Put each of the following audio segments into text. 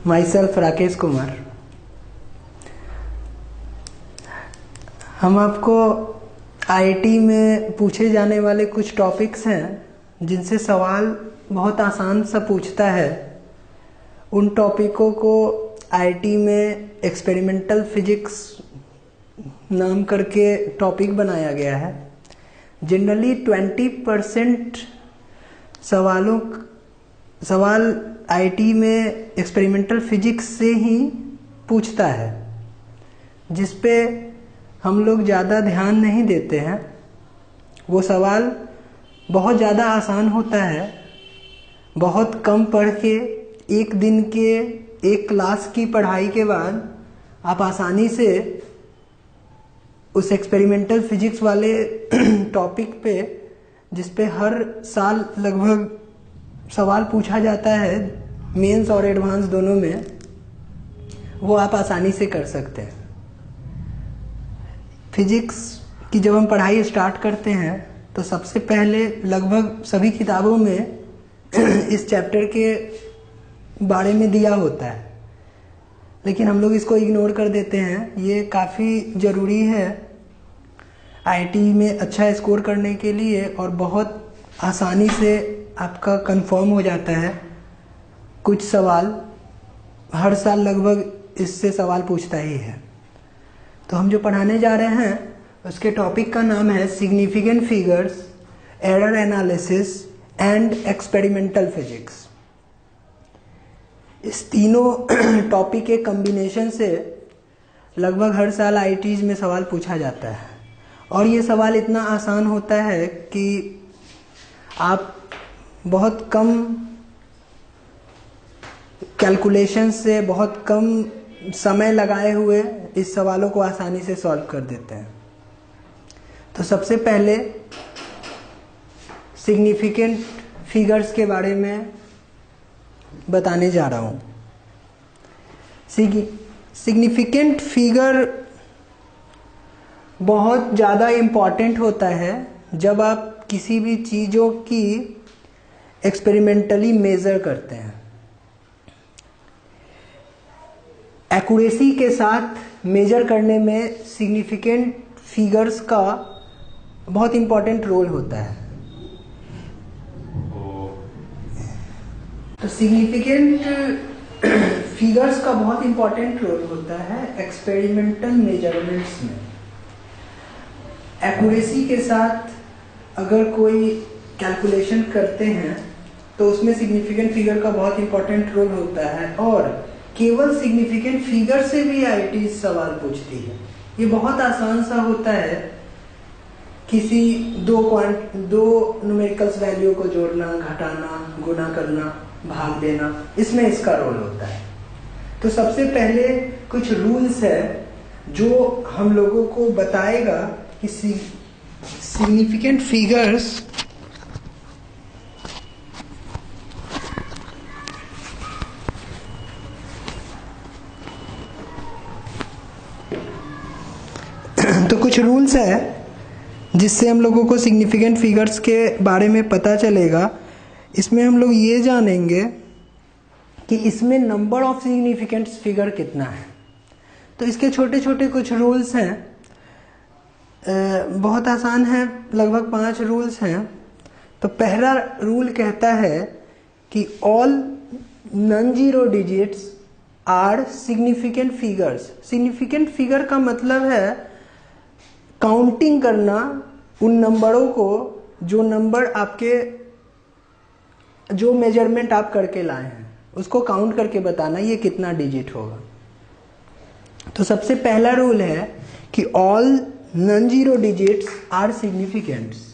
My self Rakesh Kumar. हम आपको IIT में पूछे जाने वाले कुछ टॉपिक्स हैं जिनसे सवाल बहुत आसान सा पूछता है, उन टॉपिकों को आईआईटी में एक्सपेरिमेंटल फिजिक्स नाम करके टॉपिक बनाया गया है। जनरली 20% सवाल आईआईटी में एक्सपेरिमेंटल फिजिक्स से ही पूछता है, जिस पे हम लोग ज़्यादा ध्यान नहीं देते हैं। वो सवाल बहुत ज़्यादा आसान होता है, बहुत कम पढ़ के एक दिन के एक क्लास की पढ़ाई के बाद आप आसानी से उस एक्सपेरिमेंटल फिजिक्स वाले टॉपिक पे, जिस पे हर साल लगभग सवाल पूछा जाता है मेंस और एडवांस दोनों में, वो आप आसानी से कर सकते हैं। फिजिक्स की जब हम पढ़ाई स्टार्ट करते हैं तो सबसे पहले लगभग सभी किताबों में इस चैप्टर के बारे में दिया होता है, लेकिन हम लोग इसको इग्नोर कर देते हैं। ये काफ़ी ज़रूरी है आईआईटी में अच्छा स्कोर करने के लिए, और बहुत आसानी से आपका कंफर्म हो जाता है। कुछ सवाल हर साल लगभग इससे सवाल पूछता ही है। तो हम जो पढ़ाने जा रहे हैं उसके टॉपिक का नाम है significant figures, error analysis and experimental physics. इस तीनों टॉपिक के कॉम्बिनेशन से लगभग हर साल आईआईटीज़ में सवाल पूछा जाता है, और ये सवाल इतना आसान होता है कि आप बहुत कम कैलकुलेशन से, बहुत कम समय लगाए हुए इस सवालों को आसानी से सॉल्व कर देते हैं। तो सबसे पहले सिग्निफिकेंट फिगर्स के बारे में बताने जा रहा हूँ। सिग्निफिकेंट फिगर बहुत ज़्यादा इम्पॉर्टेंट होता है जब आप किसी भी चीज़ों की एक्सपेरिमेंटली मेज़र करते हैं। एक्यूरेसी के साथ मेजर करने में सिग्निफिकेंट फिगर्स का बहुत इम्पॉर्टेंट रोल होता है। तो सिग्निफिकेंट फिगर्स का बहुत इम्पॉर्टेंट रोल होता है एक्सपेरिमेंटल मेजरमेंट्स में। एक्यूरेसी के साथ अगर कोई कैलकुलेशन करते हैं तो उसमें सिग्निफिकेंट फिगर का बहुत इम्पॉर्टेंट रोल होता है, और केवल सिग्निफिकेंट फिगर से भी आईआईटी सवाल पूछती है। ये बहुत आसान सा होता है, किसी दो न्यूमेरिकल्स वैल्यू को जोड़ना, घटाना, गुना करना, भाग देना, इसमें इसका रोल होता है। तो सबसे पहले कुछ रूल्स है जो हम लोगों को बताएगा कि सिग्निफिकेंट फिगर्स तो कुछ रूल्स है जिससे हम लोगों को सिग्निफिकेंट फिगर्स के बारे में पता चलेगा। इसमें हम लोग ये जानेंगे कि इसमें नंबर ऑफ सिग्निफिकेंट फिगर कितना है। तो इसके छोटे छोटे कुछ रूल्स हैं, बहुत आसान है, लगभग 5 रूल्स हैं। तो पहला रूल कहता है कि all non zero digits are significant figures. Significant figure का मतलब है काउंटिंग करना उन नंबरों को, जो नंबर आपके, जो मेजरमेंट आप करके लाए हैं उसको काउंट करके बताना ये कितना डिजिट होगा। तो सबसे पहला रूल है कि all non zero digits are significants.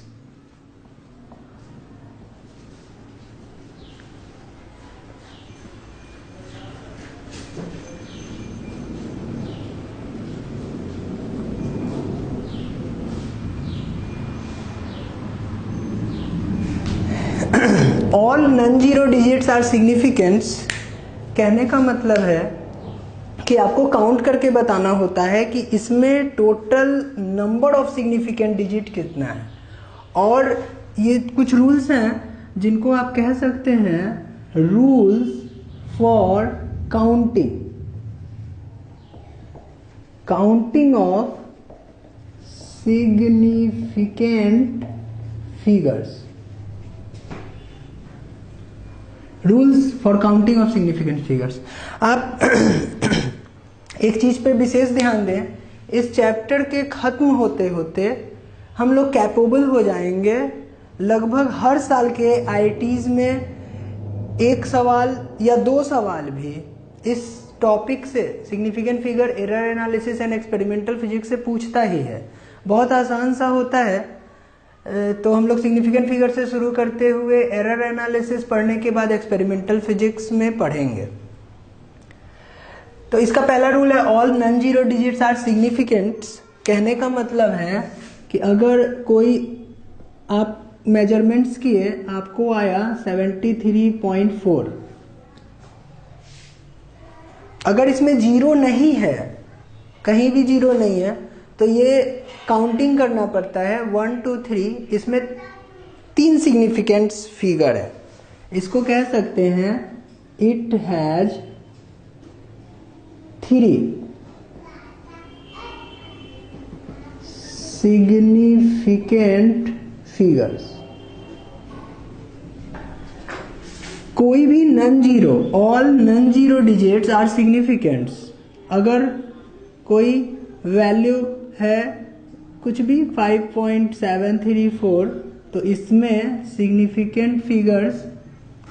All non zero digits are significants कहने का मतलब है कि आपको काउंट करके बताना होता है कि इसमें total number of significant digit कितना है। और ये कुछ रूल्स हैं जिनको आप कह सकते हैं rules for counting of significant figures, rules for counting of significant figures. आप एक चीज पे विशेष ध्यान दें, इस चैप्टर के खत्म होते होते हम लोग कैपेबल हो जाएंगे लगभग हर साल के आईआईटीज में एक सवाल या दो सवाल भी इस टॉपिक से, significant figure, error analysis and experimental physics से पूछता ही है। बहुत आसान सा होता है। तो हम लोग सिग्निफिकेंट फिगर से शुरू करते हुए एरर एनालिसिस पढ़ने के बाद एक्सपेरिमेंटल फिजिक्स में पढ़ेंगे। तो इसका पहला रूल है all non zero digits are significants. कहने का मतलब है कि अगर कोई आप मेजरमेंट्स किए, आपको आया 73.4, अगर इसमें जीरो नहीं है, कहीं भी जीरो नहीं है, तो ये काउंटिंग करना पड़ता है 1 2 3। इसमें 3 सिग्निफिकेंट्स फिगर है। इसको कह सकते हैं इट हैज 3 सिग्निफिकेंट फिगर्स। कोई भी non zero, all non zero digits are significants. अगर कोई वैल्यू है कुछ भी 5.734, तो इसमें सिग्निफिकेंट फिगर्स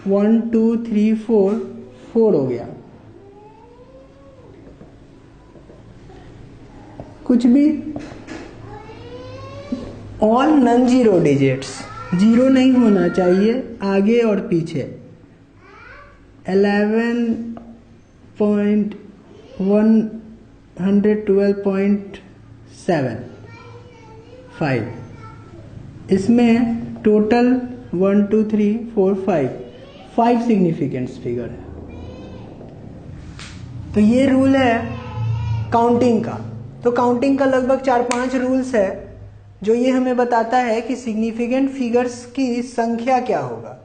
1 2 3 4 हो गया। कुछ भी all non zero digits, zero नहीं होना चाहिए आगे और पीछे। 11.112.75, इसमें टोटल 1 2 3 4 5 सिग्निफिकेंट्स फिगर है। तो ये रूल है काउंटिंग का। तो काउंटिंग का लगभग 4-5 रूल्स है जो ये हमें बताता है कि सिग्निफिकेंट फिगर्स की संख्या क्या होगा।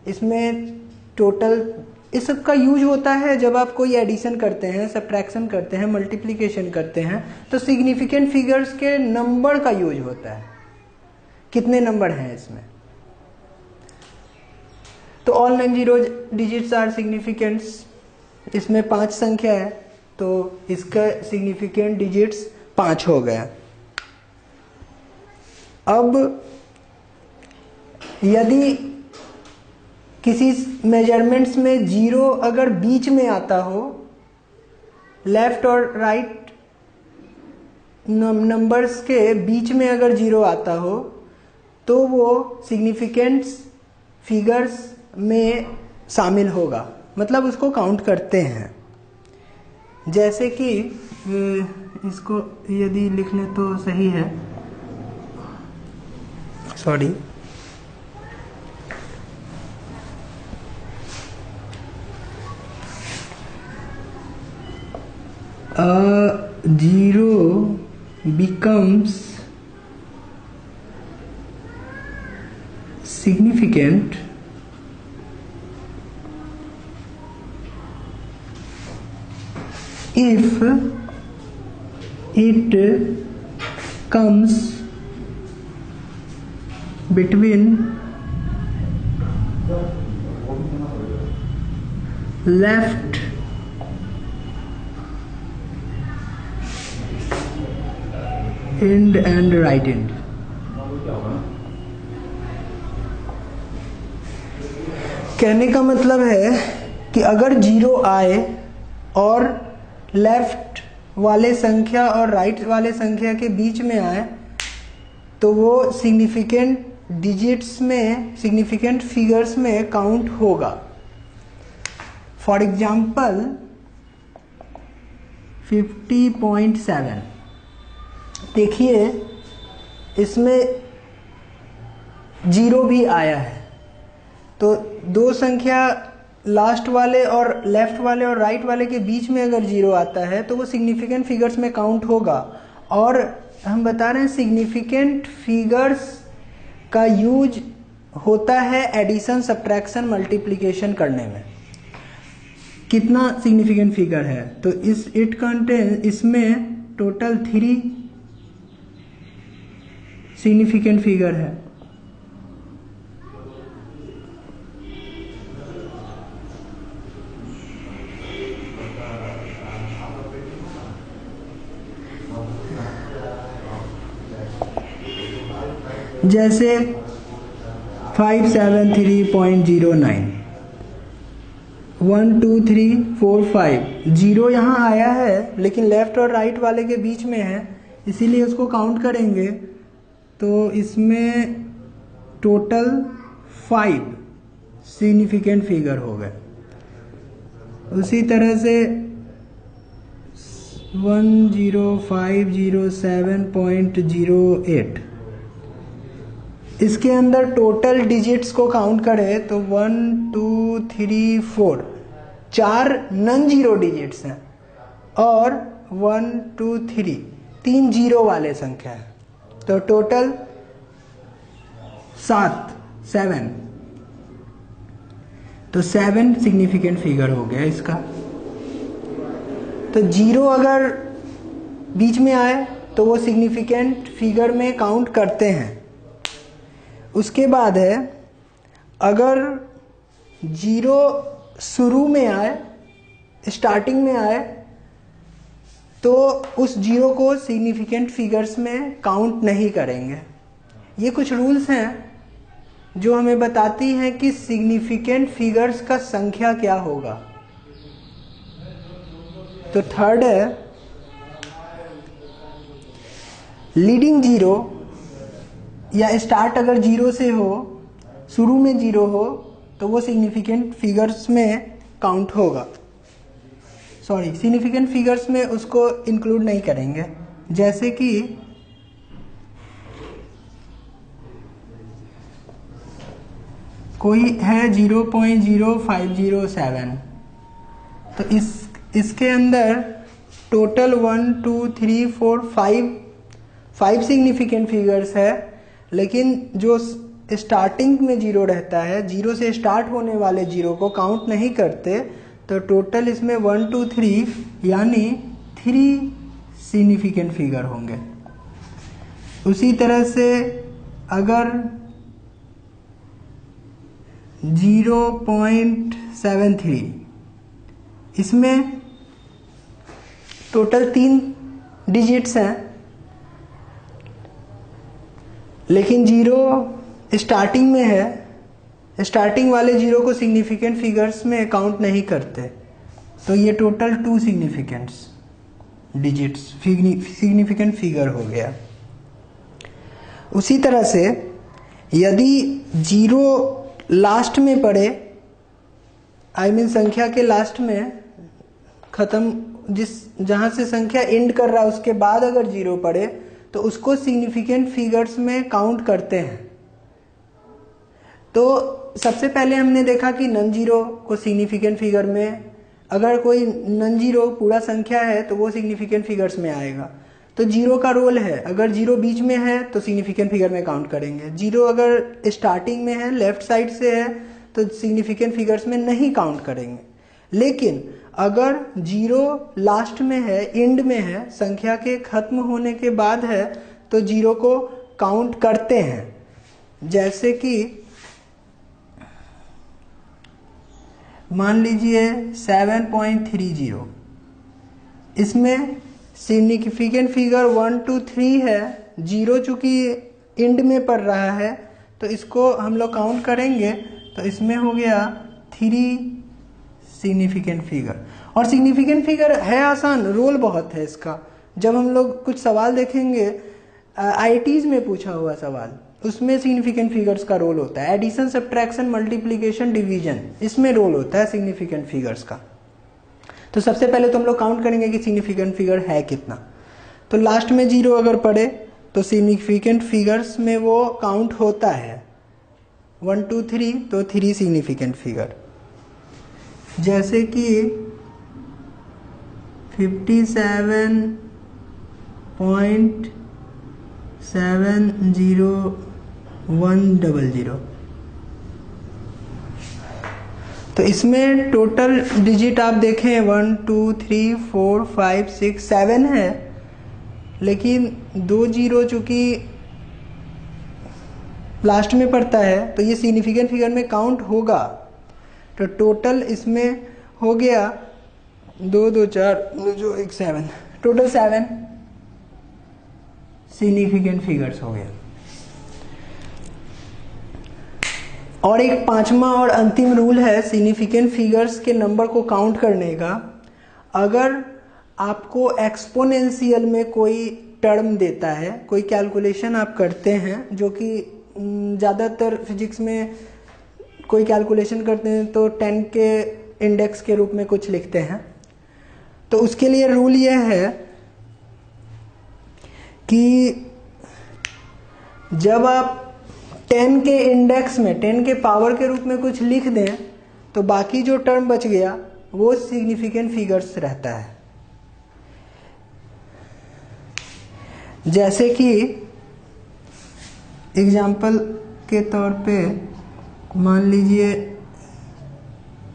इसमें टोटल, इस सब का यूज होता है जब आप कोई एडिशन करते हैं, सब्ट्रैक्शन करते हैं, मल्टीप्लिकेशन करते हैं, तो सिग्निफिकेंट फिगर्स के नंबर का यूज होता है, कितने नंबर हैं इसमें। तो all non zero digits are significants, इसमें 5 संख्या है, तो इसका सिग्निफिकेंट डिजिट्स 5 हो गया। अब यदि किसी मेजरमेंट्स में जीरो अगर बीच में आता हो, लेफ्ट और राइट नंबर्स के बीच में अगर जीरो आता हो, तो वो सिग्निफिकेंट्स फिगर्स में शामिल होगा, मतलब उसको काउंट करते हैं। जैसे कि इसको यदि लिख लें तो सही है, sorry, zero becomes significant if it comes between left end and right end। कहने का मतलब है कि अगर जीरो आए और लेफ्ट वाले संख्या और राइट वाले संख्या के बीच में आए, तो वो सिग्निफिकेंट डिजिट्स में, सिग्निफिकेंट फिगर्स में काउंट होगा। फॉर एग्जाम्पल 50.7, देखिए इसमें जीरो भी आया है, तो दो संख्या लास्ट वाले और लेफ्ट वाले और राइट वाले के बीच में अगर जीरो आता है तो वो सिग्निफिकेंट फिगर्स में काउंट होगा। और हम बता रहे हैं सिग्निफिकेंट फिगर्स का यूज होता है एडिशन, सब्ट्रैक्शन, मल्टीप्लिकेशन करने में। कितना सिग्निफिकेंट फिगर है, तो इट कंटेन, इसमें टोटल 3 सिग्निफिकेंट फिगर है। जैसे 573.09, 1 2 3 4 5, 0 यहाँ आया है लेकिन लेफ्ट और राइट वाले के बीच में है, इसीलिए उसको काउंट करेंगे तो इसमें टोटल 5 सिग्निफिकेंट फिगर हो गए। उसी तरह से 10507.08, इसके अंदर टोटल डिजिट्स को काउंट करें तो 1 2 3 4, 4 नॉन जीरो डिजिट्स हैं और 1 2 3, 3 जीरो वाले संख्या है, तो टोटल 7, तो 7 सिग्निफिकेंट फिगर हो गया इसका। तो 0 अगर बीच में आए तो वो सिग्निफिकेंट फिगर में काउंट करते हैं। उसके बाद है, अगर 0 शुरू में आए, स्टार्टिंग में आए, तो उस 0 को सिग्निफिकेंट फिगर्स में काउंट नहीं करेंगे। ये कुछ रूल्स हैं जो हमें बताती हैं कि सिग्निफिकेंट फिगर्स का संख्या क्या होगा। तो थर्ड है, लीडिंग 0 या स्टार्ट अगर 0 से हो, शुरू में 0 हो, तो वो सिग्निफिकेंट फिगर्स में काउंट होगा। सॉरी, सिग्निफिकेंट फिगर्स में उसको इंक्लूड नहीं करेंगे। जैसे कि कोई है 0.0507, तो इसके अंदर टोटल 1 2 3 4 5 सिग्निफिकेंट फिगर्स है, लेकिन जो स्टार्टिंग में 0 रहता है, 0 से स्टार्ट होने वाले 0 को काउंट नहीं करते, तो टोटल इसमें 1 2 3 यानी 3 सिग्निफिकेंट फिगर होंगे। उसी तरह से अगर 0.73, इसमें टोटल 3 डिजिट्स हैं, लेकिन 0 स्टार्टिंग में है, स्टार्टिंग वाले 0 को सिग्निफिकेंट फिगर्स में काउंट नहीं करते, तो ये टोटल 2 सिग्निफिकेंट्स डिजिट्स सिग्निफिकेंट फिगर हो गया। उसी तरह से यदि 0 लास्ट में पड़े, आई मीन संख्या के लास्ट में खत्म, जहां से संख्या एंड कर रहा है उसके बाद अगर 0 पड़े तो उसको सिग्निफिकेंट फिगर्स में काउंट करते हैं। तो सबसे पहले हमने देखा कि नॉन जीरो को सिग्निफिकेंट फिगर में, अगर कोई नॉन जीरो पूरा संख्या है तो वो सिग्निफिकेंट फिगर्स में आएगा। तो 0 का रोल है, अगर 0 बीच में है तो सिग्निफिकेंट फिगर में काउंट करेंगे, 0 अगर स्टार्टिंग में है, लेफ्ट साइड से है, तो सिग्निफिकेंट फिगर्स में नहीं काउंट करेंगे। लेकिन अगर 0 लास्ट में है, एंड में है, संख्या के खत्म होने के बाद है, तो 0 को काउंट करते हैं। जैसे कि मान लीजिए 7.30, इसमें सिग्निफिकेंट फिगर 1 2 3 है, 0 चूंकि एंड में पड़ रहा है तो इसको हम लोग काउंट करेंगे, तो इसमें हो गया 3 सिग्निफिकेंट फिगर। और सिग्निफिकेंट फिगर है आसान, रोल बहुत है इसका। जब हम लोग कुछ सवाल देखेंगे, आईआईटीज में पूछा हुआ सवाल, उसमें सिग्निफिकेंट फिगर्स का रोल होता है। एडिशन, सब्ट्रैक्शन, मल्टीप्लिकेशन, डिवीजन, इसमें रोल होता है सिग्निफिकेंट फिगर्स का। तो सबसे पहले तो हम लोग काउंट करेंगे कि सिग्निफिकेंट फिगर है कितना। तो लास्ट में 0 अगर पड़े तो सिग्निफिकेंट फिगर्स में वो काउंट होता है। 1 2 3, तो 3 सिग्निफिकेंट फिगर। जैसे कि 57.70100, तो इसमें टोटल डिजिट आप देखें 1 2 3 4 5 6 7 है, लेकिन 2 जीरो चूंकि लास्ट में पड़ता है तो ये सिग्निफिकेंट फिगर में काउंट होगा। तो टोटल इसमें हो गया 2 2 4 2 जो 1 7, टोटल 7 सिग्निफिकेंट फिगर्स हो गया। और एक पांचवा और अंतिम रूल है सिग्निफिकेंट फिगर्स के नंबर को काउंट करने का। अगर आपको एक्सपोनेंशियल में कोई टर्म देता है, कोई कैलकुलेशन आप करते हैं, जो कि ज़्यादातर फिजिक्स में कोई कैलकुलेशन करते हैं तो 10 के इंडेक्स के रूप में कुछ लिखते हैं, तो उसके लिए रूल यह है कि जब आप 10 के इंडेक्स में 10 के पावर के रूप में कुछ लिख दें तो बाकी जो टर्म बच गया वो सिग्निफिकेंट फिगर्स रहता है। जैसे कि एग्जाम्पल के तौर पे मान लीजिए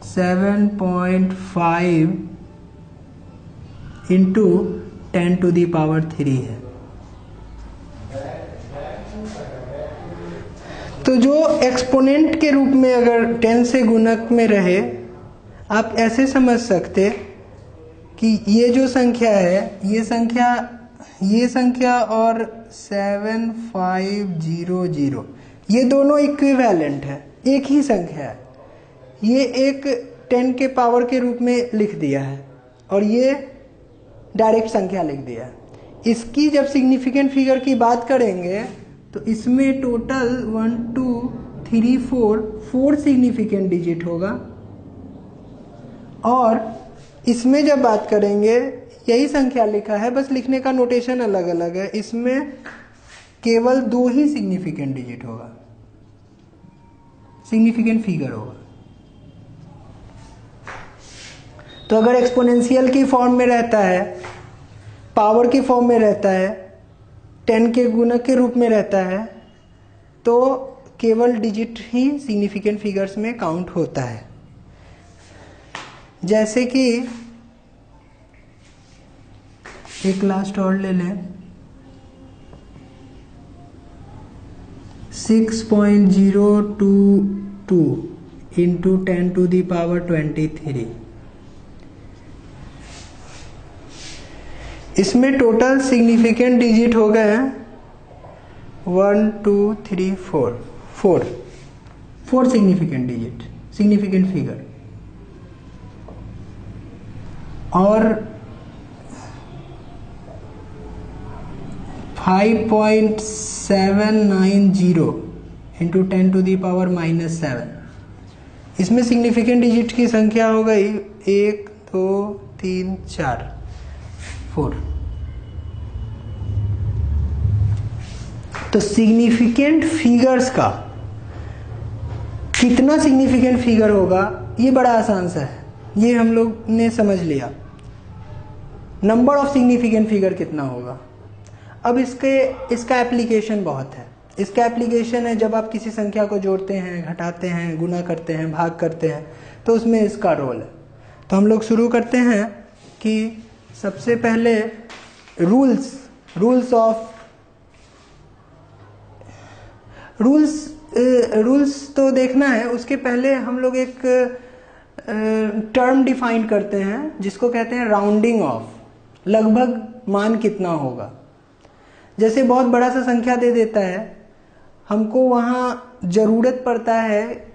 7.5 इंटू 10 टू दी पावर 3 है। तो जो एक्सपोनेंट के रूप में अगर 10 से गुणक में रहे, आप ऐसे समझ सकते कि ये जो संख्या है, ये संख्या और 7500 ये दोनों इक्विवेलेंट है, एक ही संख्या है। ये एक 10 के पावर के रूप में लिख दिया है और ये डायरेक्ट संख्या लिख दिया है। इसकी जब सिग्निफिकेंट फिगर की बात करेंगे तो इसमें टोटल 1 2 3 4 सिग्निफिकेंट डिजिट होगा, और इसमें जब बात करेंगे यही संख्या लिखा है, बस लिखने का नोटेशन अलग अलग है। इसमें केवल 2 ही सिग्निफिकेंट डिजिट होगा, सिग्निफिकेंट फिगर होगा। तो अगर एक्सपोनेंशियल की फॉर्म में रहता है, पावर की फॉर्म में रहता है, 10 के गुणक के रूप में रहता है, तो केवल डिजिट ही सिग्निफिकेंट फिगर्स में काउंट होता है। जैसे कि एक लास्ट और ले लें, 6.022 इंटू 10 टू दी पावर 23। इसमें टोटल सिग्निफिकेंट डिजिट हो गए 1 2 3 4 सिग्निफिकेंट डिजिट, सिग्निफिकेंट फिगर। और 5.790 इंटू 10 टू दी पावर -7। इसमें सिग्निफिकेंट डिजिट की संख्या हो गई 1 2 3 4 4। तो सिग्निफिकेंट फिगर्स का कितना सिग्निफिकेंट फिगर होगा ये बड़ा आसान सा है, ये हम लोग ने समझ लिया। नंबर ऑफ सिग्निफिकेंट फिगर कितना होगा। अब इसका एप्लीकेशन बहुत है। इसका एप्लीकेशन है जब आप किसी संख्या को जोड़ते हैं, घटाते हैं, गुना करते हैं, भाग करते हैं, तो उसमें इसका रोल है। तो हम लोग शुरू करते हैं कि सबसे पहले रूल्स तो देखना है। उसके पहले हम लोग एक टर्म डिफाइन करते हैं जिसको कहते हैं राउंडिंग ऑफ। लगभग मान कितना होगा। जैसे बहुत बड़ा सा संख्या दे देता है, हमको वहाँ जरूरत पड़ता है,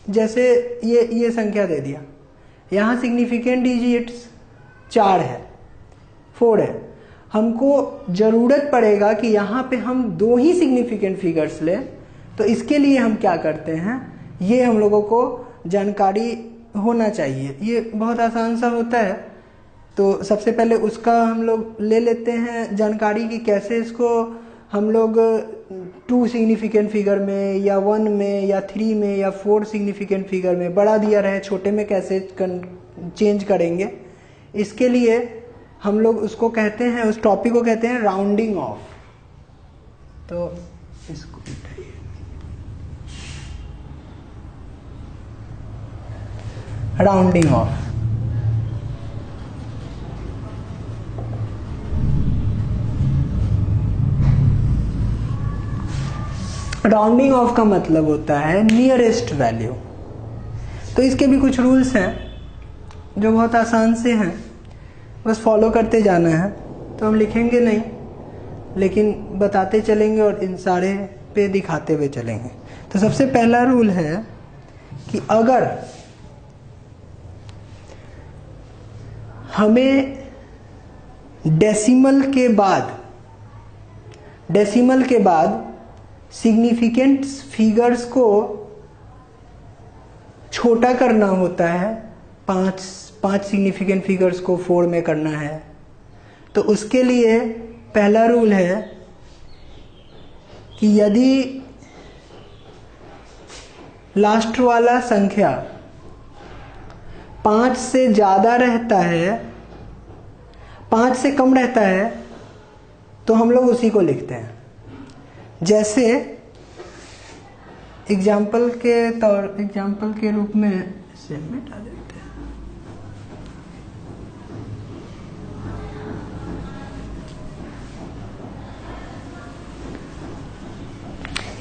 जैसे ये संख्या दे दिया, यहाँ सिग्निफिकेंट डिजिट्स 4 है, 4 है, हमको जरूरत पड़ेगा कि यहाँ पे हम 2 ही सिग्निफिकेंट फिगर्स लें। तो इसके लिए हम क्या करते हैं, ये हम लोगों को जानकारी होना चाहिए। ये बहुत आसान सा होता है। तो सबसे पहले उसका हम लोग ले लेते हैं जानकारी कि कैसे इसको हम लोग 2 सिग्निफिकेंट फिगर में या 1 में या 3 में या 4 सिग्निफिकेंट फिगर में, बड़ा दिया रहे छोटे में कैसे चेंज करेंगे। इसके लिए हम लोग उसको कहते हैं, उस टॉपिक को कहते हैं राउंडिंग ऑफ। तो इसको राउंडिंग ऑफ। राउंडिंग ऑफ का मतलब होता है नियरेस्ट वैल्यू। तो इसके भी कुछ रूल्स हैं जो बहुत आसान से हैं, बस फॉलो करते जाना है। तो हम लिखेंगे नहीं, लेकिन बताते चलेंगे और इन सारे पे दिखाते हुए चलेंगे। तो सबसे पहला रूल है कि अगर हमें डेसिमल के बाद सिग्निफिकेंट फिगर्स को छोटा करना होता है, पांच सिग्निफिकेंट फिगर्स को 4 में करना है, तो उसके लिए पहला रूल है कि यदि लास्ट वाला संख्या 5 से ज़्यादा रहता है, 5 से कम रहता है, तो हम लोग उसी को लिखते हैं। जैसे एग्जाम्पल के रूप में इसे मिटा देते हैं।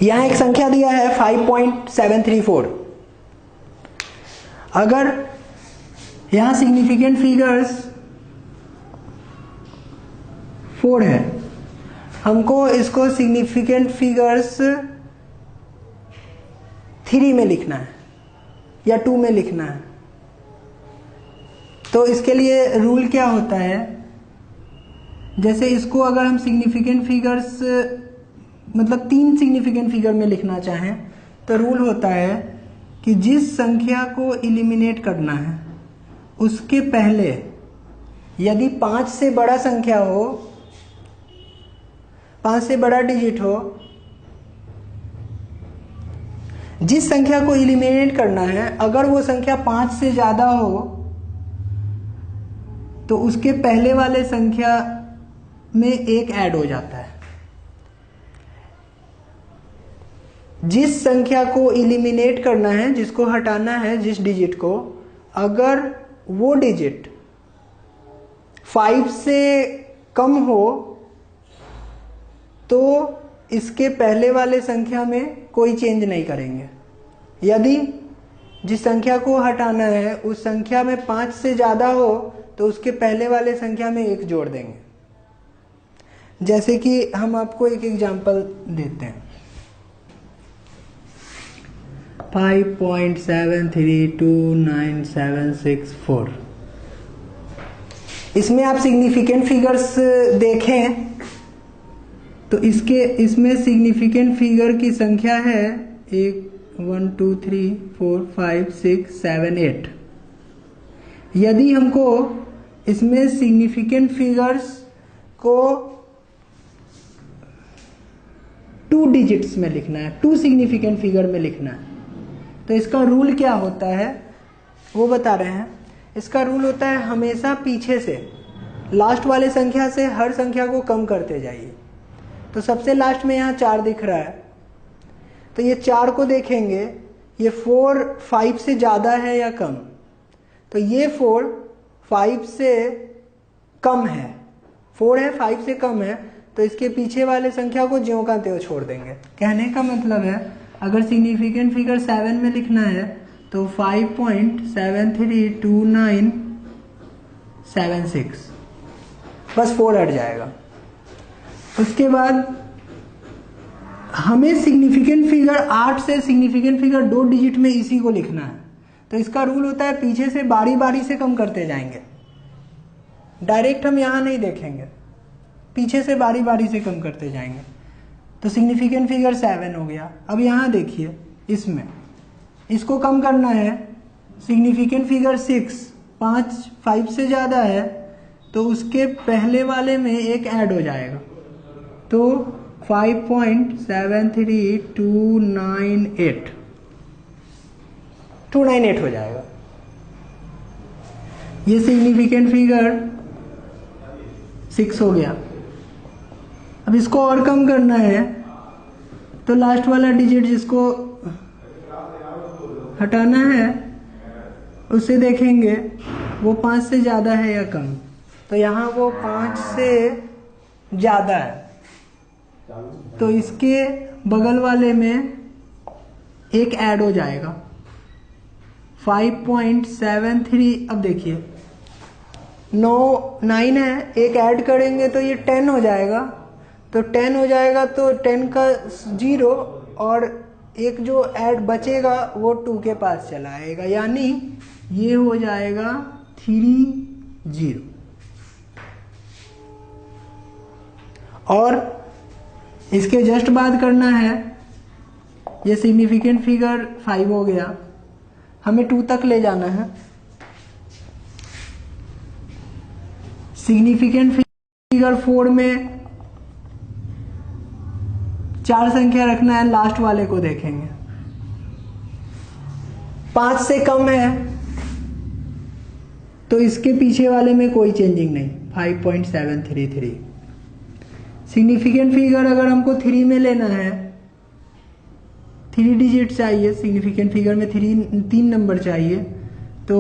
यहां एक संख्या दिया है 5.734। अगर यहां सिग्निफिकेंट फिगर्स 4 है, हमको इसको सिग्निफिकेंट फिगर्स 3 में लिखना है या 2 में लिखना है। तो इसके लिए रूल क्या होता है, जैसे इसको अगर हम सिग्निफिकेंट फिगर्स मतलब 3 सिग्निफिकेंट फिगर में लिखना चाहें, तो रूल होता है कि जिस संख्या को इलिमिनेट करना है उसके पहले यदि 5 से बड़ा संख्या हो, 5 से बड़ा डिजिट हो, जिस संख्या को इलिमिनेट करना है अगर वो संख्या 5 से ज्यादा हो, तो उसके पहले वाले संख्या में 1 ऐड हो जाता है। जिस संख्या को इलिमिनेट करना है, जिसको हटाना है, जिस डिजिट को, अगर वो डिजिट 5 से कम हो तो इसके पहले वाले संख्या में कोई चेंज नहीं करेंगे। यदि जिस संख्या को हटाना है उस संख्या में 5 से ज्यादा हो तो उसके पहले वाले संख्या में 1 जोड़ देंगे। जैसे कि हम आपको एक एग्जांपल देते हैं, 5.732964। इसमें आप सिग्निफिकेंट फिगर्स देखें तो इसमें सिग्निफिकेंट फिगर की संख्या है 1 2 3 4 5 6 7 8। यदि हमको इसमें सिग्निफिकेंट फिगर्स को 2 डिजिट्स में लिखना है, 2 सिग्निफिकेंट फिगर में लिखना है, तो इसका रूल क्या होता है वो बता रहे हैं। इसका रूल होता है हमेशा पीछे से लास्ट वाले संख्या से हर संख्या को कम करते जाइए। तो सबसे लास्ट में यहाँ 4 दिख रहा है, तो ये 4 को देखेंगे, ये 4 5 से ज़्यादा है या कम, तो ये 4 5 से कम है, 4 है 5 से कम है, तो इसके पीछे वाले संख्या को ज्यों का त्यों छोड़ देंगे। कहने का मतलब है अगर सिग्निफिकेंट फिगर 7 में लिखना है तो 5.732976, बस 4 हट जाएगा। उसके बाद हमें सिग्निफिकेंट फिगर 8 से सिग्निफिकेंट फिगर 2 डिजिट में इसी को लिखना है, तो इसका रूल होता है पीछे से बारी बारी से कम करते जाएंगे। डायरेक्ट हम यहां नहीं देखेंगे, पीछे से बारी बारी से कम करते जाएंगे। तो सिग्निफिकेंट फिगर 7 हो गया। अब यहां देखिए, इसमें इसको कम करना है, सिग्निफिकेंट फिगर 6 5 से ज्यादा है, तो उसके पहले वाले में 1 ऐड हो जाएगा, तो 5.73298 हो जाएगा। ये सिग्निफिकेंट फिगर 6 हो गया। अब इसको और कम करना है, तो लास्ट वाला डिजिट जिसको हटाना है उसे देखेंगे वो 5 से ज़्यादा है या कम, तो यहाँ वो 5 से ज़्यादा है, तो इसके बगल वाले में एक ऐड हो जाएगा 5.73। अब देखिए 9 है, एक ऐड करेंगे तो ये 10 हो जाएगा, तो 10 हो जाएगा तो 10 का 0 और एक जो ऐड बचेगा वो 2 के पास चला आएगा, यानी ये हो जाएगा 30। और इसके जस्ट बाद करना है, ये सिग्निफिकेंट फिगर 5 हो गया, हमें 2 तक ले जाना है। सिग्निफिकेंट फिगर 4 में 4 संख्या रखना है, लास्ट वाले को देखेंगे। 5 से कम है तो इसके पीछे वाले में कोई चेंजिंग नहीं, 5.733। सिग्निफिकेंट फिगर अगर हमको 3 में लेना है, 3 डिजिट चाहिए, सिग्निफिकेंट फिगर में 3 नंबर चाहिए, तो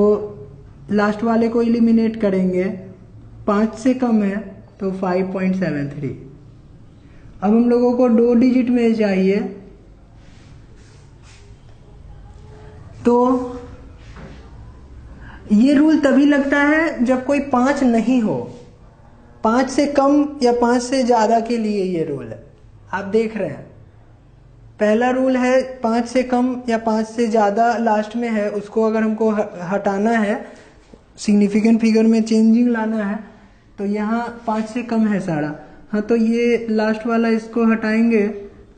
लास्ट वाले को एलिमिनेट करेंगे। 5 से कम है तो 5.73। अब हम लोगों को 2 डिजिट में चाहिए, तो ये रूल तभी लगता है जब कोई 5 नहीं हो। 5 से कम या 5 से ज़्यादा के लिए ये रूल है। आप देख रहे हैं, पहला रूल है 5 से कम या 5 से ज़्यादा लास्ट में है, उसको अगर हमको हटाना है, सिग्निफिकेंट फिगर में चेंजिंग लाना है, तो यहाँ 5 से कम है सारा, हाँ, तो ये लास्ट वाला इसको हटाएंगे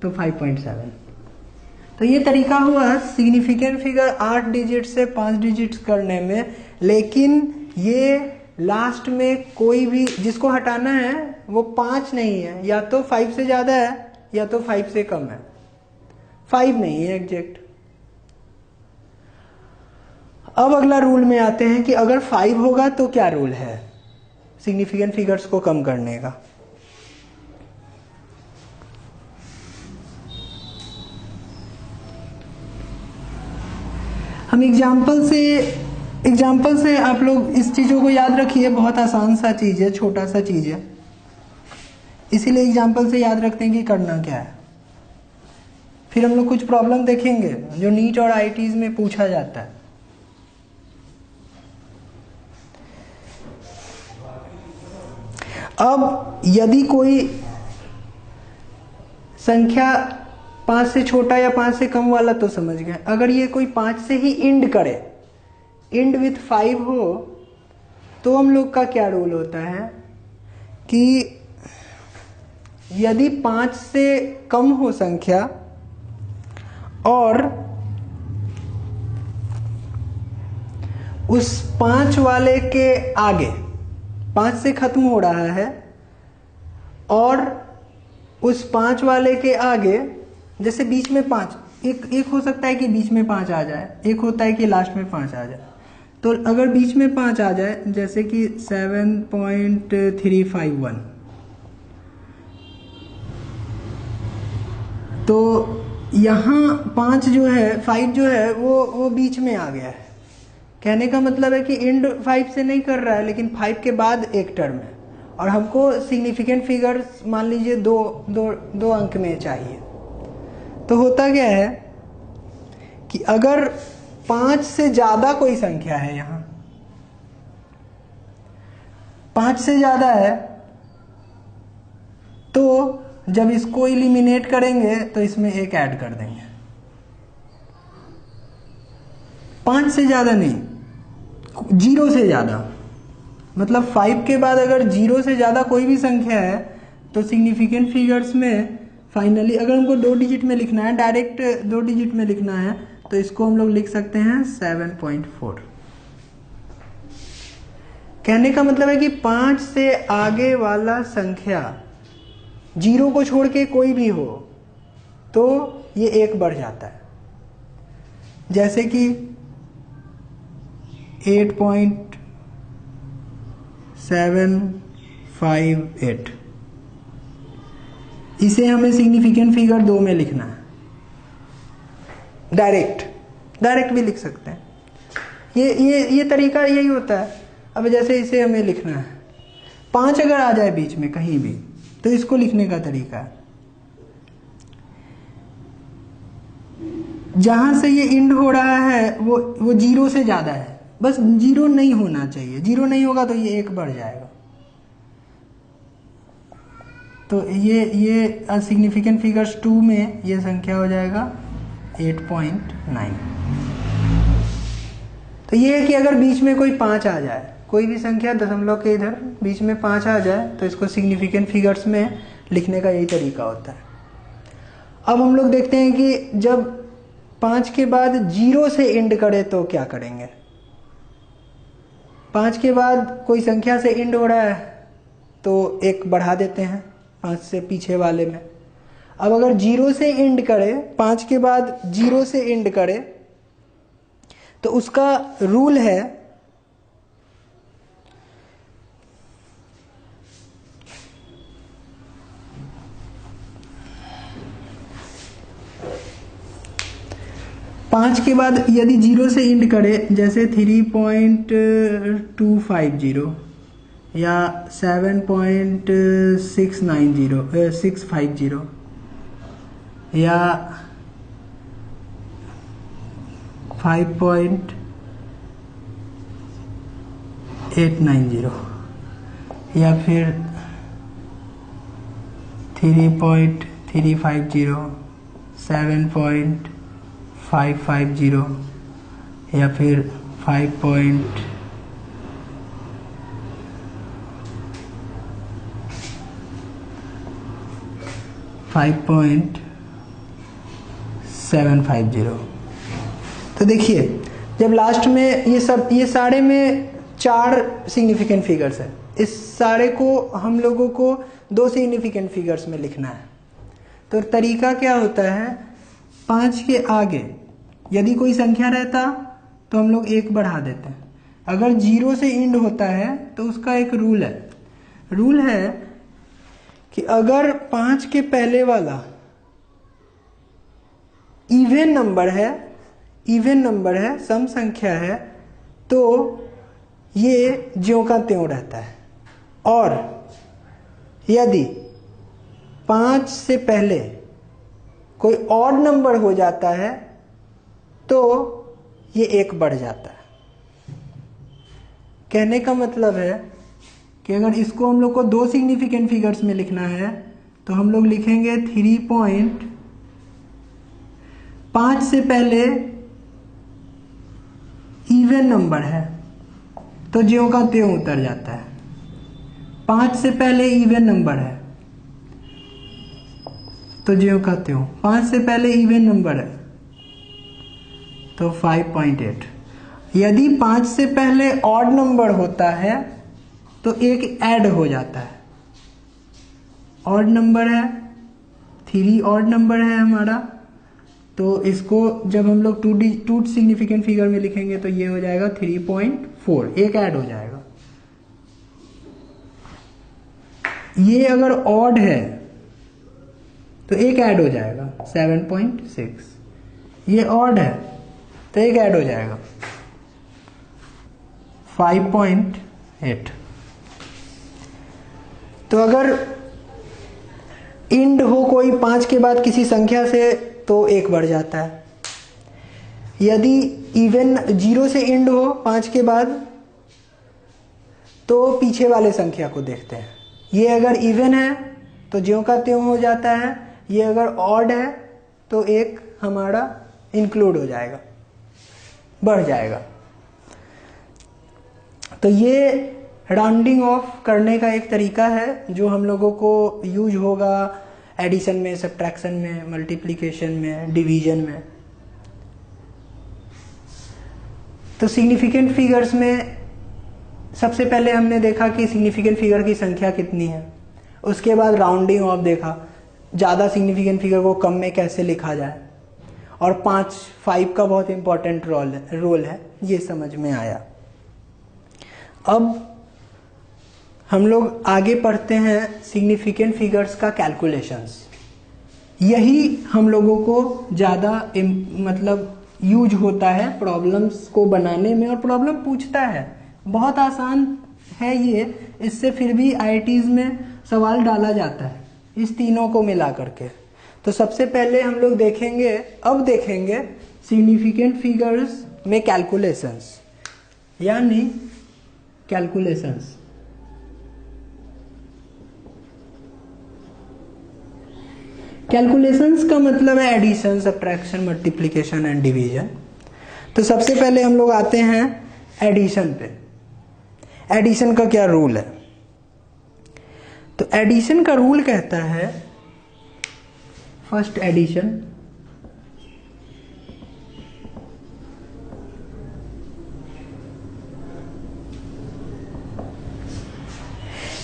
तो 5.7। तो ये तरीका हुआ सिग्निफिकेंट फिगर 8 डिजिट से 5 डिजिट्स करने में, लेकिन ये लास्ट में कोई भी जिसको हटाना है वो 5 नहीं है, या तो 5 से ज़्यादा है या तो 5 से कम है, 5 नहीं है एग्जैक्ट। अब अगला रूल में आते हैं कि अगर 5 होगा तो क्या रूल है सिग्निफिकेंट फिगर्स को कम करने का। हम एग्जाम्पल से आप लोग इस चीज़ों को याद रखिए, बहुत आसान सा चीज़ है, छोटा सा चीज़ है, इसीलिए एग्जाम्पल से याद रखते हैं कि करना क्या है। फिर हम लोग कुछ प्रॉब्लम देखेंगे जो नीट और आईआईटीज में पूछा जाता है। अब यदि कोई संख्या 5 से छोटा या 5 से कम वाला तो समझ गए, अगर ये कोई 5 से ही इंड करे, इंड विथ 5 हो, तो हम लोग का क्या रूल होता है कि यदि 5 से कम हो संख्या और उस 5 वाले के आगे, 5 से खत्म हो रहा है और उस 5 वाले के आगे, जैसे बीच में 5, एक हो सकता है कि बीच में 5 आ जाए, एक होता है कि लास्ट में 5 आ जाए। तो अगर बीच में 5 आ जाए, जैसे कि 7.351, तो यहाँ 5 जो है, 5 जो है वो बीच में आ गया है। कहने का मतलब है कि इंड 5 से नहीं कर रहा है, लेकिन 5 के बाद एक टर्म है, और हमको सिग्निफिकेंट फिगर मान लीजिए दो अंक में चाहिए। तो होता क्या है कि अगर 5 से ज़्यादा कोई संख्या है, यहाँ 5 से ज़्यादा है, तो जब इसको एलिमिनेट करेंगे तो इसमें एक ऐड कर देंगे। 5 से ज़्यादा नहीं, 0 से ज़्यादा, मतलब 5 के बाद अगर 0 से ज़्यादा कोई भी संख्या है तो सिग्निफिकेंट फिगर्स में फाइनली अगर हमको 2 डिजिट में लिखना है, डायरेक्ट 2 डिजिट में लिखना है, तो इसको हम लोग लिख सकते हैं 7.4। कहने का मतलब है कि 5 से आगे वाला संख्या 0 को छोड़ के कोई भी हो तो ये 1 बढ़ जाता है। जैसे कि 8.758, इसे हमें सिग्निफिकेंट फिगर 2 में लिखना है, डायरेक्ट भी लिख सकते हैं, ये तरीका यही होता है। अब जैसे इसे हमें लिखना है, 5 अगर आ जाए बीच में कहीं भी तो इसको लिखने का तरीका है, जहां से ये इंड हो रहा है वो 0 से ज्यादा है, बस 0 नहीं होना चाहिए। 0 नहीं होगा तो ये 1 बढ़ जाएगा। तो ये सिग्निफिकेंट फिगर्स 2 में ये संख्या हो जाएगा 8.9। तो ये है कि अगर बीच में कोई 5 आ जाए, कोई भी संख्या दशमलव के इधर बीच में 5 आ जाए तो इसको सिग्निफिकेंट फिगर्स में लिखने का यही तरीका होता है। अब हम लोग देखते हैं कि जब 5 के बाद 0 से एंड करे तो क्या करेंगे। 5 के बाद कोई संख्या से एंड हो रहा है तो 1 बढ़ा देते हैं 5 से पीछे वाले में। अब अगर 0 से एंड करे, 5 के बाद 0 से एंड करे तो उसका रूल है पाँच के बाद यदि 0 से एंड करे, जैसे 3.250 या 7.650 या 5.890 या फिर 3.350, 7.550 या फिर 5.750। तो देखिए जब लास्ट में ये सारे में 4 सिग्निफिकेंट फिगर्स है, इस सारे को हम लोगों को 2 सिग्निफिकेंट फिगर्स में लिखना है। तो तरीका क्या होता है, 5 के आगे यदि कोई संख्या रहता तो हम लोग 1 बढ़ा देते हैं। अगर 0 से एंड होता है तो उसका एक रूल है कि अगर 5 के पहले वाला इवन नंबर है, सम संख्या है, तो ये ज्यों का त्यों रहता है। और यदि 5 से पहले कोई ऑड नंबर हो जाता है तो ये 1 बढ़ जाता है। कहने का मतलब है कि अगर इसको हम लोग को 2 सिग्निफिकेंट फिगर्स में लिखना है तो हम लोग लिखेंगे 3.5 से पहले इवन नंबर है तो ज्यों का त्यों उतर जाता है। 5 से पहले इवन नंबर है तो ज्यों का त्यों। 5 से पहले इवन नंबर है तो 5.8। यदि 5 से पहले ऑड नंबर होता है तो 1 ऐड हो जाता है। ऑड नंबर है, 3 ऑड नंबर है हमारा, तो इसको जब हम लोग 2 सिग्निफिकेंट फिगर में लिखेंगे तो ये हो जाएगा 3.4, 1 ऐड हो जाएगा। ये अगर ऑड है तो 1 ऐड हो जाएगा 7.6। ये ऑड है तो 1 ऐड हो जाएगा 5.8। तो अगर इंड हो कोई 5 के बाद किसी संख्या से तो 1 बढ़ जाता है। यदि इवन 0 से इंड हो 5 के बाद तो पीछे वाले संख्या को देखते हैं। ये अगर इवन है तो ज्यों का त्यों हो जाता है। ये अगर ऑड है तो 1 हमारा इंक्लूड हो जाएगा, बढ़ जाएगा। तो ये राउंडिंग ऑफ करने का एक तरीका है जो हम लोगों को यूज होगा एडिशन में, सब्ट्रैक्शन में, मल्टीप्लिकेशन में, डिवीजन में। तो सिग्निफिकेंट फिगर्स में सबसे पहले हमने देखा कि सिग्निफिकेंट फिगर की संख्या कितनी है। उसके बाद राउंडिंग ऑफ देखा, ज़्यादा सिग्निफिकेंट फिगर को कम में कैसे लिखा जाए। और 5 का बहुत इंपॉर्टेंट रोल है, ये समझ में आया। अब हम लोग आगे पढ़ते हैं सिग्निफिकेंट फिगर्स का कैलकुलेशंस। यही हम लोगों को ज़्यादा मतलब यूज होता है प्रॉब्लम्स को बनाने में, और प्रॉब्लम पूछता है। बहुत आसान है ये, इससे फिर भी आईआईटीज में सवाल डाला जाता है इस तीनों को मिला करके। तो सबसे पहले हम लोग अब देखेंगे सिग्निफिकेंट फिगर्स में कैलकुलेशंस, यानी कैलकुलेशंस। कैलकुलेशंस का मतलब है addition, subtraction, multiplication and division. तो सबसे पहले हम लोग आते हैं एडिशन पे। एडिशन का क्या रूल है? तो एडिशन का रूल कहता है, फर्स्ट एडिशन,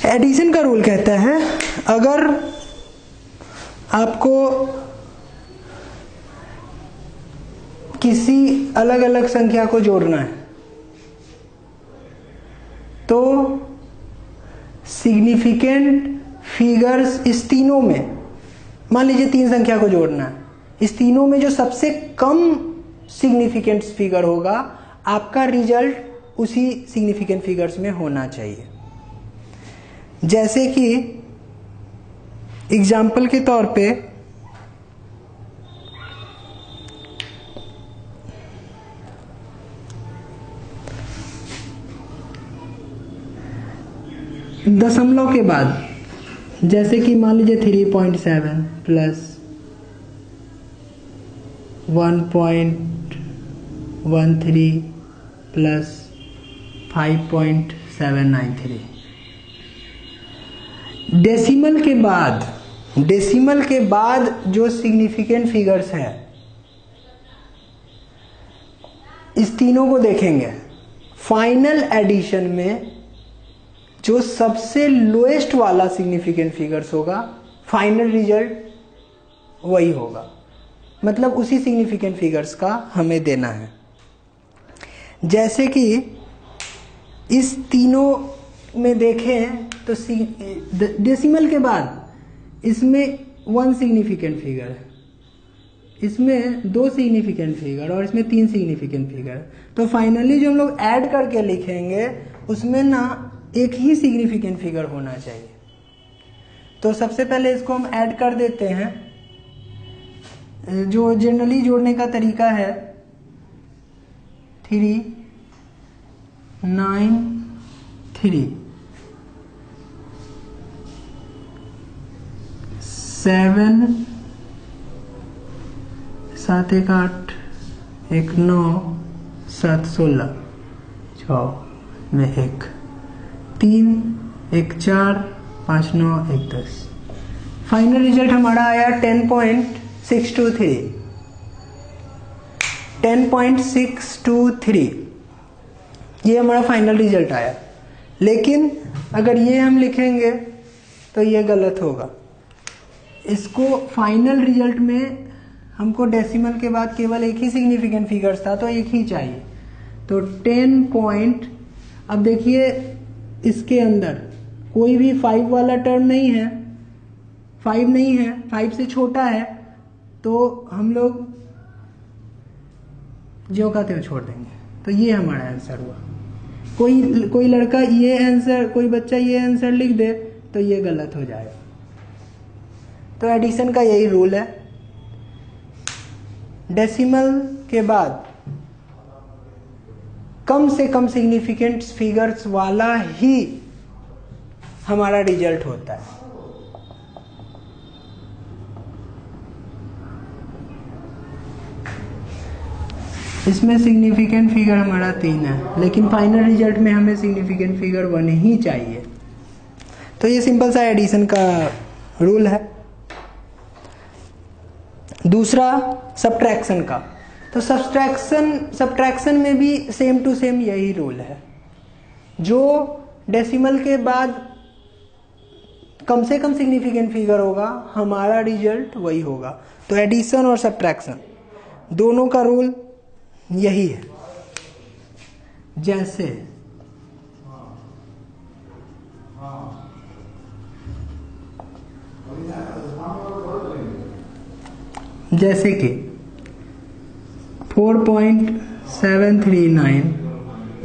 एडिशन का रूल कहता है अगर आपको किसी अलग अलग संख्या को जोड़ना है तो सिग्निफिकेंट फिगर्स इस तीनों में, मान लीजिए 3 संख्या को जोड़ना है, इस तीनों में जो सबसे कम सिग्निफिकेंट फिगर होगा आपका रिजल्ट उसी सिग्निफिकेंट फिगर्स में होना चाहिए। जैसे कि एग्जाम्पल के तौर पे दशमलव के बाद, जैसे कि मान लीजिए 3.7 प्लस 1.13 प्लस 5.793। डेसिमल के बाद जो सिग्निफिकेंट फिगर्स है इस तीनों को देखेंगे। फाइनल एडिशन में जो सबसे लोएस्ट वाला सिग्निफिकेंट फिगर्स होगा, फाइनल रिजल्ट वही होगा, मतलब उसी सिग्निफिकेंट फिगर्स का हमें देना है। जैसे कि इस तीनों में देखें तो डेसिमल के बाद इसमें 1 सिग्निफिकेंट फिगर है, इसमें 2 सिग्निफिकेंट फिगर और इसमें 3 सिग्निफिकेंट फिगर। तो फाइनली जो हम लोग ऐड करके लिखेंगे उसमें ना एक ही सिग्निफिकेंट फिगर होना चाहिए। तो सबसे पहले इसको हम ऐड कर देते हैं। जो जनरली जोड़ने का तरीका है 3 9 3 7 7 1 8 1 9 7 16 6 में 1 3 1 4 5 9 1 10। फाइनल रिजल्ट हमारा आया 10.623 10.623, ये हमारा फाइनल रिजल्ट आया। लेकिन अगर ये हम लिखेंगे तो ये गलत होगा। इसको फाइनल रिजल्ट में हमको डेसिमल के बाद केवल एक ही सिग्निफिकेंट फिगर्स था तो एक ही चाहिए। तो 10 पॉइंट, अब देखिए इसके अंदर कोई भी 5 वाला टर्म नहीं है, 5 नहीं है, 5 से छोटा है, तो हम लोग जो का त्यों छोड़ देंगे। तो ये हमारा आंसर हुआ। कोई लड़का ये आंसर, कोई बच्चा ये आंसर लिख दे तो ये गलत हो जाएगा। तो एडिशन का यही रूल है, डेसिमल के बाद कम से कम सिग्निफिकेंट फिगर्स वाला ही हमारा रिजल्ट होता है। इसमें सिग्निफिकेंट फिगर हमारा 3 है, लेकिन फाइनल रिजल्ट में हमें सिग्निफिकेंट फिगर 1 ही चाहिए। तो ये सिंपल सा एडिशन का रूल है। दूसरा सब्ट्रैक्शन का। तो सब्ट्रैक्शन में भी सेम टू सेम यही रूल है। जो डेसिमल के बाद कम से कम सिग्निफिकेंट फिगर होगा हमारा रिजल्ट वही होगा। तो एडिशन और सब्ट्रैक्शन दोनों का रूल यही है। जैसे कि 4 4.739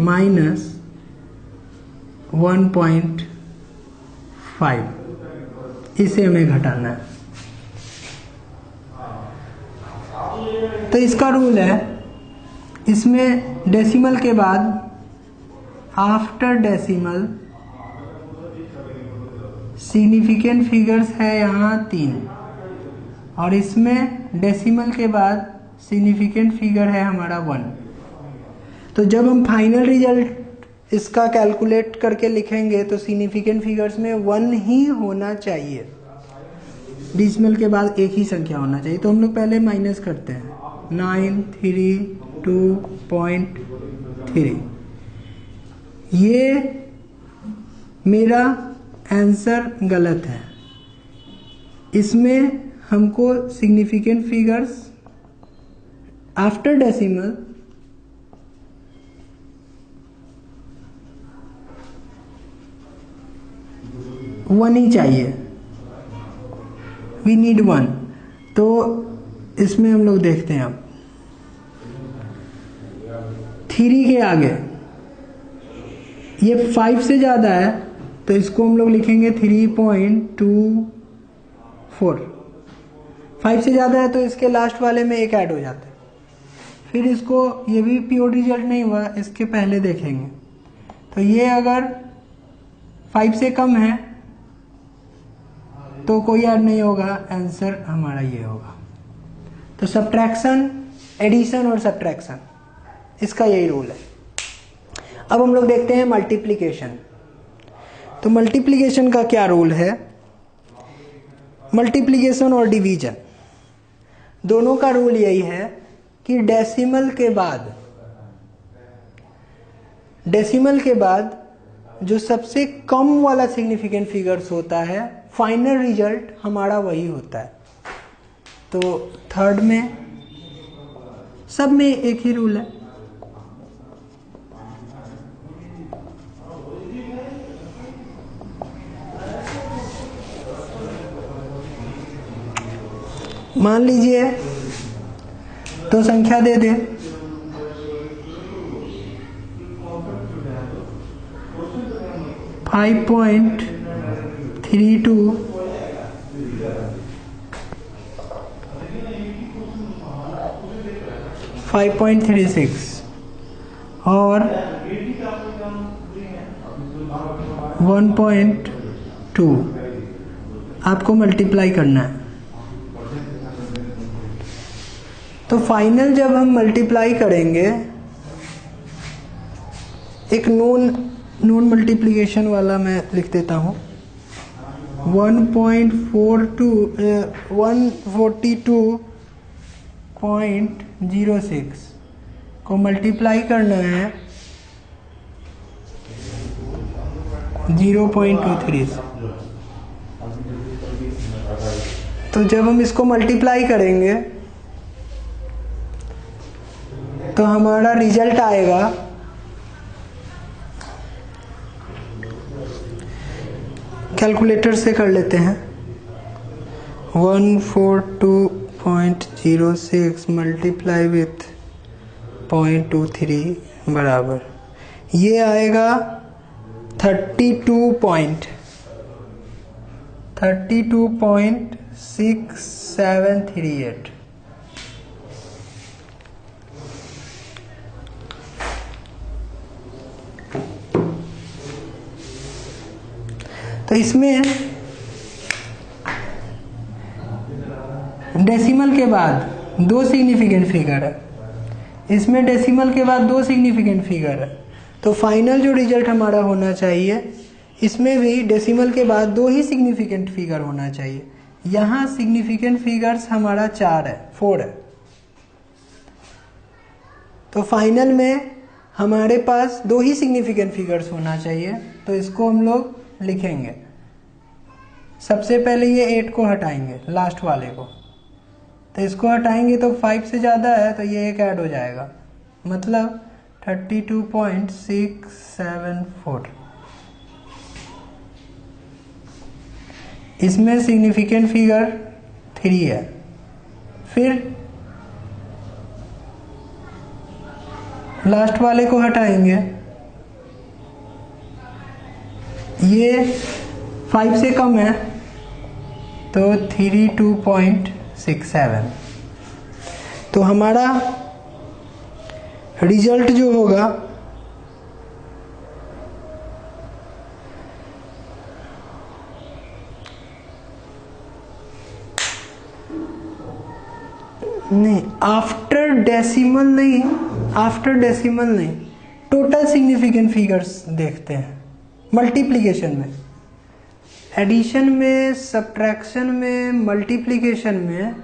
माइनस 1.5, इसे हमें घटाना है। तो इसका रूल है, इसमें डेसिमल के बाद आफ्टर डेसिमल सिग्निफिकेंट फिगर्स है यहाँ 3, और इसमें डेसिमल के बाद सिग्निफिकेंट फिगर है हमारा 1। तो जब हम फाइनल रिजल्ट इसका कैलकुलेट करके लिखेंगे तो सिग्निफिकेंट फिगर्स में 1 ही होना चाहिए, डेसिमल के बाद एक ही संख्या होना चाहिए। तो हम लोग पहले माइनस करते हैं, 932.3। ये मेरा आंसर गलत है, इसमें हमको significant figures after decimal one ही चाहिए, वी नीड 1। तो इसमें हम लोग देखते हैं, अब 3 के आगे ये 5 से ज़्यादा है तो इसको हम लोग लिखेंगे 3.24। 5 से ज़्यादा है तो इसके लास्ट वाले में एक ऐड हो जाता है। फिर इसको, ये भी प्योर रिजल्ट नहीं हुआ, इसके पहले देखेंगे। तो ये अगर 5 से कम है तो कोई ऐड नहीं होगा, आंसर हमारा ये होगा। तो सब्ट्रैक्शन, एडिशन और सब्ट्रैक्शन, इसका यही रूल है। अब हम लोग देखते हैं मल्टीप्लिकेशन। तो मल्टीप्लिकेशन का क्या रूल है? मल्टीप्लिकेशन और डिवीजन दोनों का रूल यही है कि डेसिमल के बाद जो सबसे कम वाला सिग्निफिकेंट फिगर्स होता है, फाइनल रिजल्ट हमारा वही होता है। तो थर्ड में सब में एक ही रूल है। मान लीजिए तो संख्या दे दे, फाइव पॉइंट 32 5.36 और 1.2 आपको मल्टीप्लाई करना है। तो फाइनल जब हम मल्टीप्लाई करेंगे, एक नॉन मल्टीप्लिकेशन वाला मैं लिख देता हूँ, 142.06 को मल्टीप्लाई करना है 0.23 से। तो जब हम इसको मल्टीप्लाई करेंगे तो हमारा रिजल्ट आएगा कैलकुलेटर से कर लेते हैं, 142.06 मल्टीप्लाई विथ 0.23 बराबर ये आएगा 32.6738। तो इसमें डेसिमल के बाद 2 सिग्निफिकेंट फिगर है, इसमें डेसिमल के बाद 2 सिग्निफिकेंट फिगर है। तो फाइनल जो रिजल्ट हमारा होना चाहिए, इसमें भी डेसिमल के बाद 2 ही सिग्निफिकेंट फिगर होना चाहिए। यहाँ सिग्निफिकेंट फिगर्स हमारा 4 है। तो फाइनल में हमारे पास 2 ही सिग्निफिकेंट फिगर्स होना चाहिए। तो इसको हम लोग लिखेंगे, सबसे पहले ये 8 को हटाएंगे, लास्ट वाले को। तो इसको हटाएंगे तो 5 से ज़्यादा है तो ये एक ऐड हो जाएगा, मतलब 32.674। इसमें सिग्निफिकेंट फिगर 3 है। फिर लास्ट वाले को हटाएंगे, ये 5 से कम है तो 32.67। तो हमारा रिजल्ट जो होगा नहीं, आफ्टर डेसिमल नहीं, टोटल सिग्निफिकेंट फिगर्स देखते हैं। मल्टीप्लिकेशन में, एडिशन में, सब्ट्रैक्शन में, मल्टीप्लिकेशन में,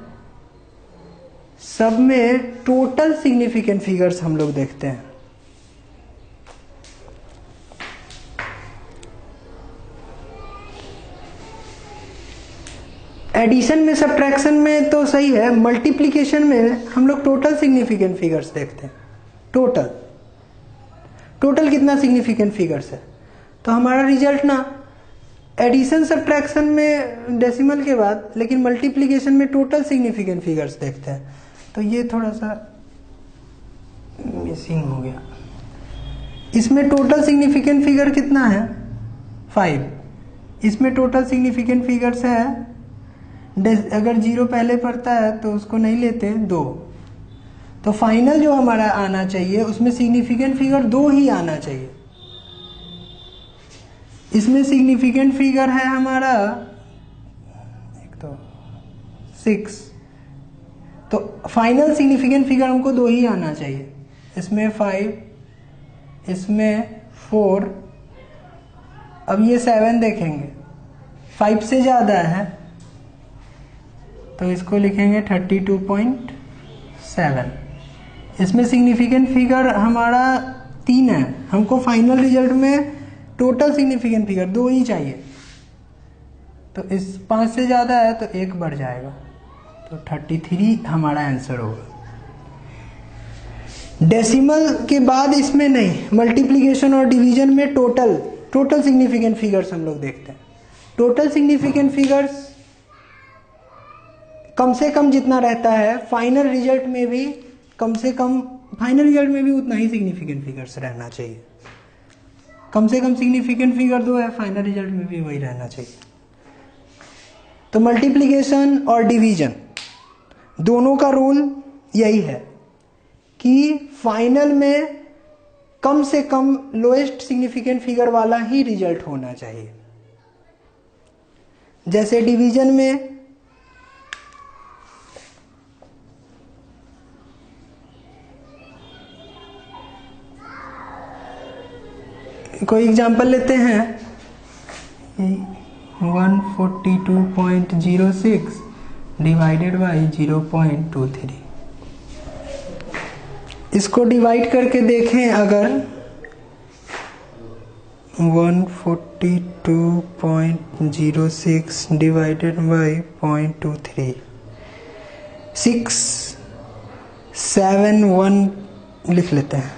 सब में टोटल सिग्निफिकेंट फिगर्स हम लोग देखते हैं। एडिशन में, सब्ट्रैक्शन में तो सही है, मल्टीप्लिकेशन में हम लोग टोटल सिग्निफिकेंट फिगर्स देखते हैं। टोटल कितना सिग्निफिकेंट फिगर्स है, तो हमारा रिजल्ट ना एडिशन सब्ट्रैक्शन में डेसिमल के बाद, लेकिन मल्टीप्लिकेशन में टोटल सिग्निफिकेंट फिगर्स देखते हैं। तो ये थोड़ा सा मिसिंग हो गया। इसमें टोटल सिग्निफिकेंट फिगर कितना है? 5। इसमें टोटल सिग्निफिकेंट फिगर्स है, अगर 0 पहले पड़ता है तो उसको नहीं लेते, 2। तो फाइनल जो हमारा आना चाहिए उसमें सिग्निफिकेंट फिगर 2 ही आना चाहिए। इसमें सिग्निफिकेंट फिगर है हमारा 6, तो फाइनल सिग्निफिकेंट फिगर हमको 2 ही आना चाहिए। इसमें 5, इसमें 4, अब ये 7 देखेंगे, 5 से ज़्यादा है तो इसको लिखेंगे 32.7। इसमें सिग्निफिकेंट फिगर हमारा 3 है, हमको फाइनल रिजल्ट में टोटल सिग्निफिकेंट फिगर 2 ही चाहिए। तो इस 5 से ज़्यादा है तो 1 बढ़ जाएगा, तो 33 हमारा आंसर होगा। डेसिमल के बाद इसमें नहीं, मल्टीप्लिकेशन और डिवीजन में टोटल सिग्निफिकेंट फिगर्स हम लोग देखते हैं। टोटल सिग्निफिकेंट फिगर्स कम से कम जितना रहता है, फाइनल रिजल्ट में भी उतना ही सिग्निफिकेंट फिगर्स रहना चाहिए। कम से कम सिग्निफिकेंट फिगर 2 है, फाइनल रिजल्ट में भी वही रहना चाहिए। तो मल्टीप्लिकेशन और डिवीजन दोनों का रूल यही है कि फाइनल में कम से कम लोएस्ट सिग्निफिकेंट फिगर वाला ही रिजल्ट होना चाहिए। जैसे डिवीजन में कोई एग्जांपल लेते हैं, 142.06 डिवाइडेड बाई 0.23। इसको डिवाइड करके देखें, अगर 142.06 डिवाइडेड बाई 0.23, 671 लिख लेते हैं।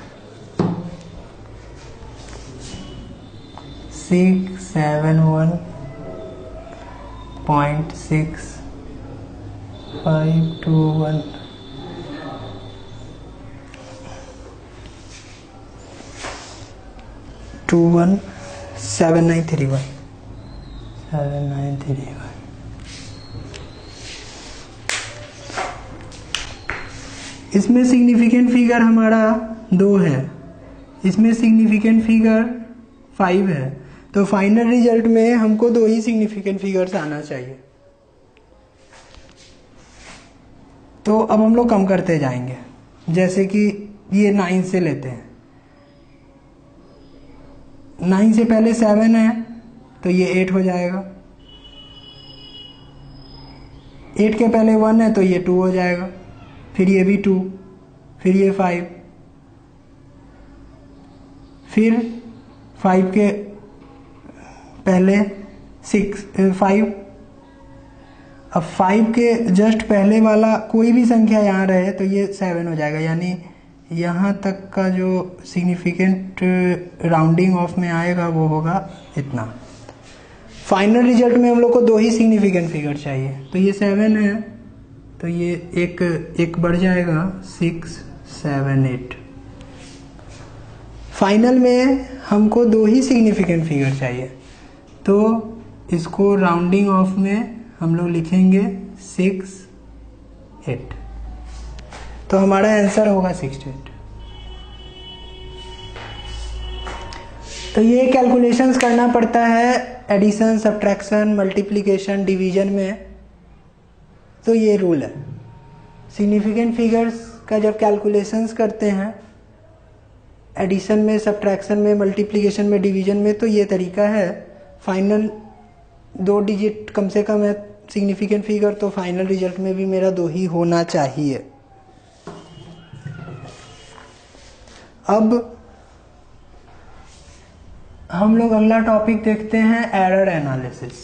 671.6521 7931 इसमें सिग्निफिकेंट फिगर हमारा 2 है, इसमें सिग्निफिकेंट फिगर 5 है, तो फाइनल रिजल्ट में हमको 2 ही सिग्निफिकेंट फिगर्स आना चाहिए। तो अब हम लोग कम करते जाएंगे, जैसे कि ये 9 से लेते हैं। 9 से पहले 7 है तो ये 8 हो जाएगा, 8 के पहले 1 है तो ये 2 हो जाएगा, फिर ये भी 2, फिर ये 5, फिर 5 के पहले 5, अब 5 के जस्ट पहले वाला कोई भी संख्या यहाँ रहे तो ये 7 हो जाएगा, यानी यहाँ तक का जो सिग्निफिकेंट राउंडिंग ऑफ में आएगा वो होगा इतना। फाइनल रिजल्ट में हम लोग को 2 ही सिग्निफिकेंट फिगर चाहिए, तो ये 7 है तो ये एक बढ़ जाएगा 6, 7, 8। फाइनल में हमको 2 ही सिग्निफिकेंट फिगर चाहिए, तो इसको राउंडिंग ऑफ में हम लोग लिखेंगे 6, 8। तो हमारा आंसर होगा 68। तो ये कैलकुलेशंस करना पड़ता है एडिशन, सब्ट्रैक्शन, मल्टीप्लिकेशन, डिवीजन में। तो ये रूल है, सिग्निफिकेंट फिगर्स का जब कैलकुलेशंस करते हैं एडिशन में, सब्ट्रैक्शन में, मल्टीप्लिकेशन में, डिवीजन में, तो ये तरीका है। फाइनल 2 डिजिट कम से कम है सिग्निफिकेंट फिगर, तो फाइनल रिजल्ट में भी मेरा 2 ही होना चाहिए। अब हम लोग अगला टॉपिक देखते हैं, एरर एनालिसिस।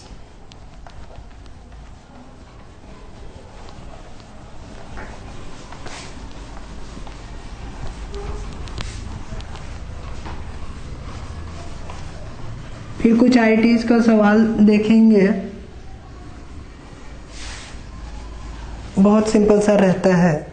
फिर कुछ आईटीज का सवाल देखेंगे, बहुत सिंपल सा रहता है।